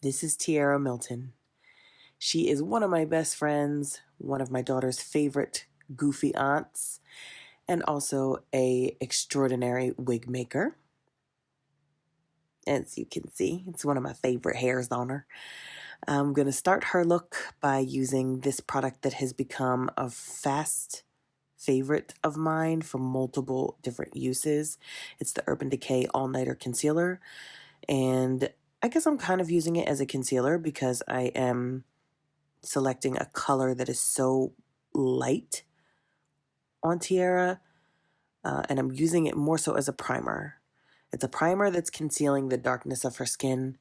This is Tiara Milton. She is one of my best friends, one of my daughter's favorite goofy aunts, and also a extraordinary wig maker. As you can see, it's one of my favorite hairs on her. I'm going to start her look by using this product that has become a fast favorite of mine for multiple different uses. It's the Urban Decay All Nighter Concealer, and I guess I'm kind of using it as a concealer because I am selecting a color that is so light on Tiara, and I'm using it more so as a primer. It's a primer that's concealing the darkness of her skin,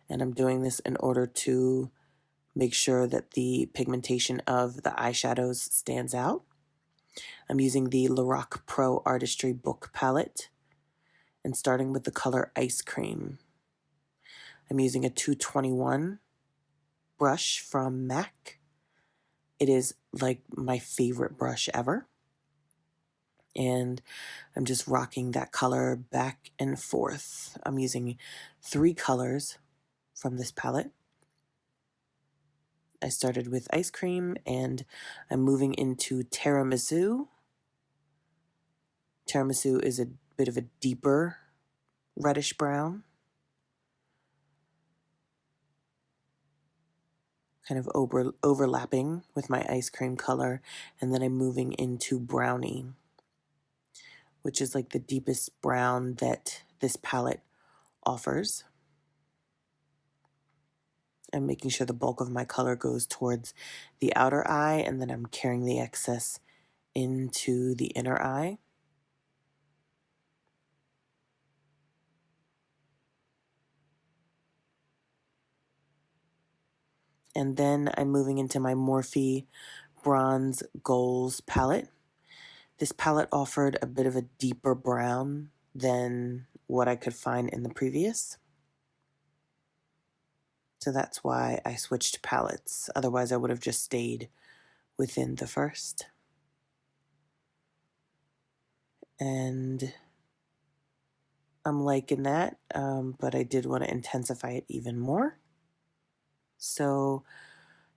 and I'm doing this in order to make sure that the pigmentation of the eyeshadows stands out. I'm using the Lorac Pro Artistry Book Palette and starting with the color Ice Cream. I'm using a 221 brush from MAC. It is like my favorite brush ever. And I'm just rocking that color back and forth. I'm using 3 colors from this palette. I started with Ice Cream and I'm moving into Tiramisu. Tiramisu is a bit of a deeper reddish brown, kind of overlapping with my Ice Cream color, and then I'm moving into Brownie, which is like the deepest brown that this palette offers. I'm making sure the bulk of my color goes towards the outer eye, and then I'm carrying the excess into the inner eye. And then I'm moving into my Morphe Bronze Goals palette. This palette offered a bit of a deeper brown than what I could find in the previous. So that's why I switched palettes. Otherwise, I would have just stayed within the first. And I'm liking that, but I did want to intensify it even more. So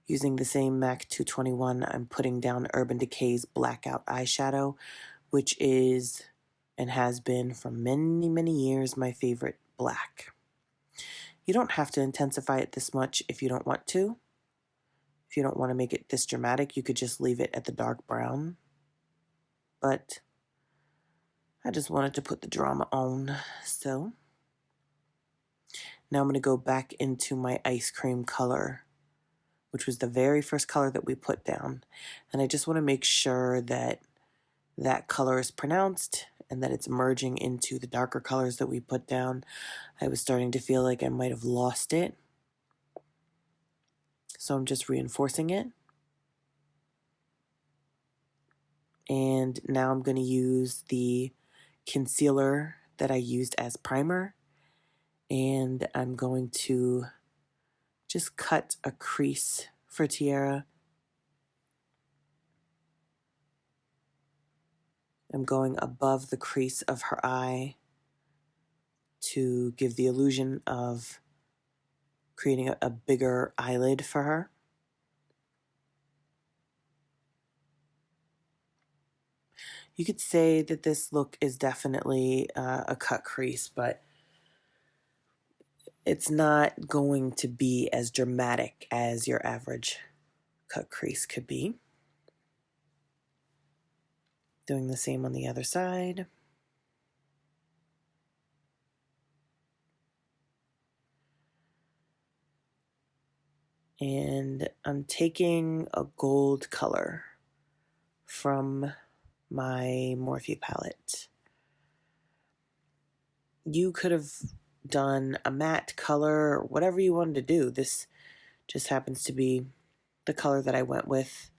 using the same MAC 221, I'm putting down Urban Decay's Blackout Eyeshadow, which is and has been for many, many years my favorite black. You don't have to intensify it this much if you don't want to. If you don't want to make it this dramatic, you could just leave it at the dark brown. But I just wanted to put the drama on. So now I'm going to go back into my Ice Cream color, which was the very first color that we put down. And I just want to make sure that that color is pronounced and that it's merging into the darker colors that we put down. I was starting to feel like I might have lost it. So I'm just reinforcing it. And now I'm going to use the concealer that I used as primer. And I'm going to just cut a crease for Tiara. I'm going above the crease of her eye to give the illusion of creating a bigger eyelid for her. You could say that this look is definitely a cut crease, but it's not going to be as dramatic as your average cut crease could be. Doing the same on the other side. And I'm taking a gold color from my Morphe palette. You could have done a matte color or whatever you wanted to do. This just happens to be the color that I went with.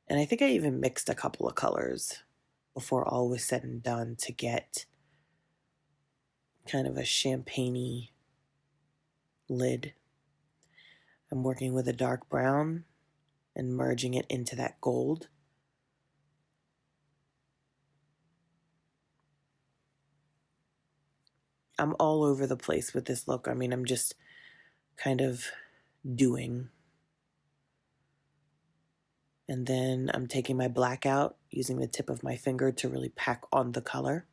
And I think I even mixed a couple of colors before all was said and done to get kind of a champagne-y lid. I'm working with a dark brown and merging it into that gold. I'm all over the place with this look. I mean, I'm just kind of doing. And then I'm taking my black out, using the tip of my finger to really pack on the color.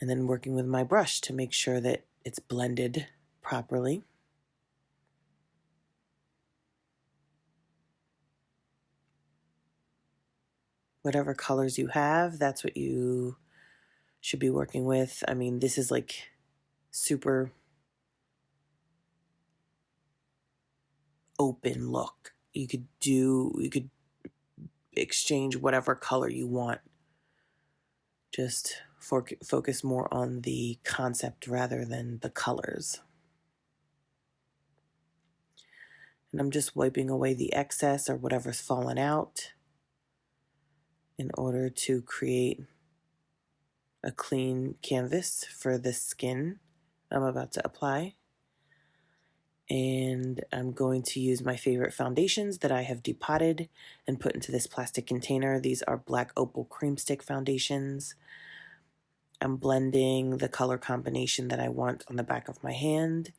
And then working with my brush to make sure that it's blended properly. Whatever colors you have, that's what you should be working with. I mean, this is like super open look. You could exchange whatever color you want. Just focus more on the concept rather than the colors. And I'm just wiping away the excess or whatever's fallen out in order to create a clean canvas for the skin I'm about to apply. And I'm going to use my favorite foundations that I have depotted and put into this plastic container. These are black Opal cream stick foundations. I'm blending the color combination that I want on the back of my hand,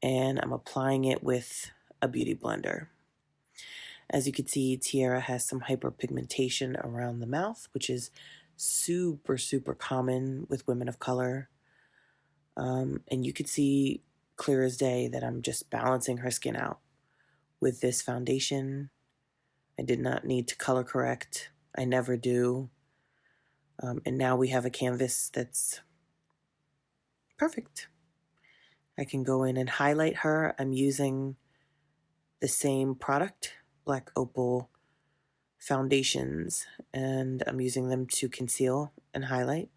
and I'm applying it with a beauty blender. As you can see, Tiara has some hyperpigmentation around the mouth, which is super, super common with women of color. And you could see clear as day that I'm just balancing her skin out with this foundation. I did not need to color correct. I never do. And now we have a canvas that's perfect. I can go in and highlight her. I'm using the same product, Black Opal foundations, and I'm using them to conceal and highlight.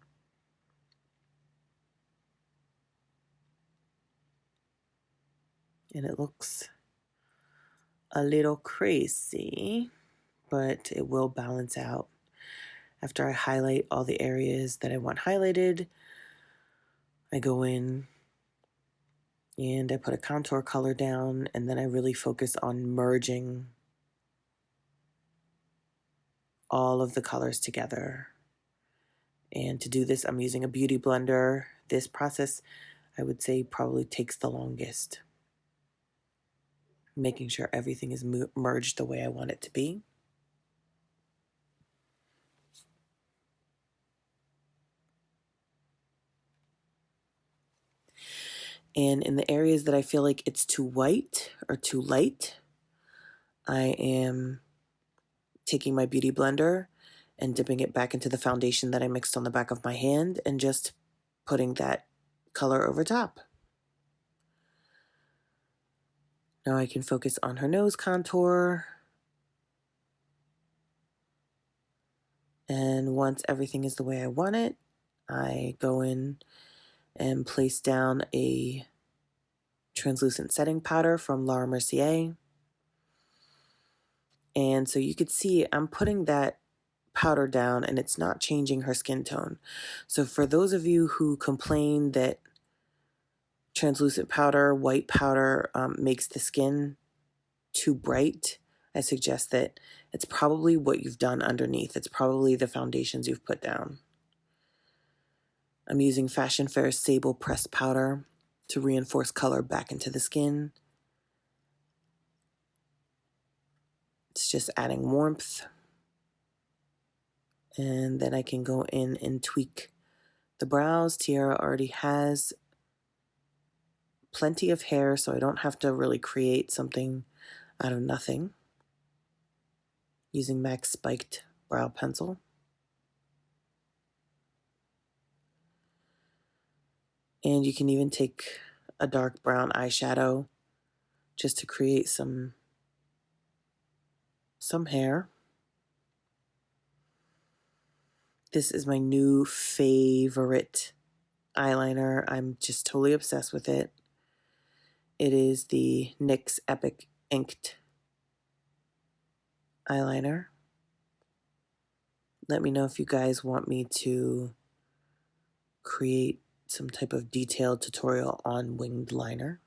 And it looks a little crazy, but it will balance out. After I highlight all the areas that I want highlighted, I go in and I put a contour color down, and then I really focus on merging all of the colors together. And to do this, I'm using a beauty blender. This process, I would say, probably takes the longest. Making sure everything is merged the way I want it to be. And in the areas that I feel like it's too white or too light, I am taking my beauty blender and dipping it back into the foundation that I mixed on the back of my hand and just putting that color over top. Now I can focus on her nose contour. And once everything is the way I want it, I go in and place down a translucent setting powder from Laura Mercier. And so you could see I'm putting that powder down and it's not changing her skin tone. So for those of you who complain that translucent powder, white powder makes the skin too bright, I suggest that it's probably what you've done underneath. It's probably the foundations you've put down. I'm using Fashion Fair's Sable Pressed Powder to reinforce color back into the skin. It's just adding warmth. And then I can go in and tweak the brows. Tiara already has plenty of hair, so I don't have to really create something out of nothing. Using MAC Spiked Brow Pencil. And you can even take a dark brown eyeshadow just to create some hair. This is my new favorite eyeliner. I'm just totally obsessed with it. It is the NYX Epic Inked eyeliner. Let me know if you guys want me to create some type of detailed tutorial on winged liner.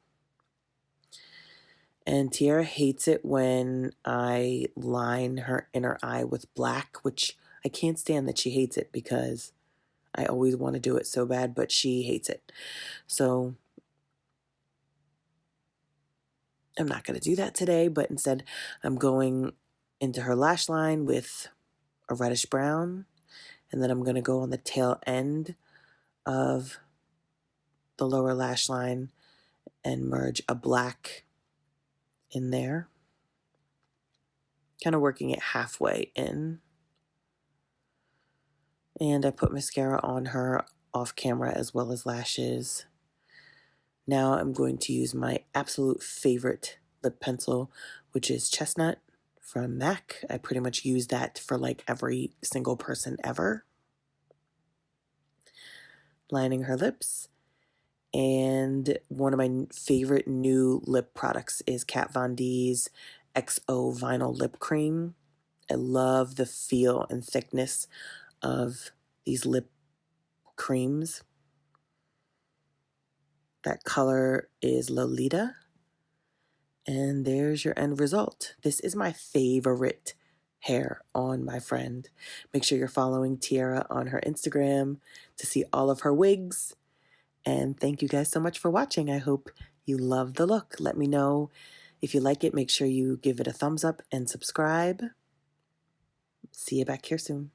And Tiara hates it when I line her inner eye with black, which I can't stand that she hates it because I always want to do it so bad, but she hates it. So I'm not going to do that today, but instead I'm going into her lash line with a reddish brown, and then I'm going to go on the tail end of the lower lash line and merge a black in there, kind of working it halfway in. And I put mascara on her off camera as well as lashes. Now I'm going to use my absolute favorite lip pencil, which is Chestnut from MAC. I pretty much use that for like every single person ever. Lining her lips. And one of my favorite new lip products is Kat Von D's XO Vinyl Lip Cream. I love the feel and thickness of these lip creams. That color is Lolita. And there's your end result. This is my favorite hair on my friend. Make sure you're following Tiara on her Instagram to see all of her wigs. And thank you guys so much for watching. I hope you love the look. Let me know if you like it. Make sure you give it a thumbs up and subscribe. See you back here soon.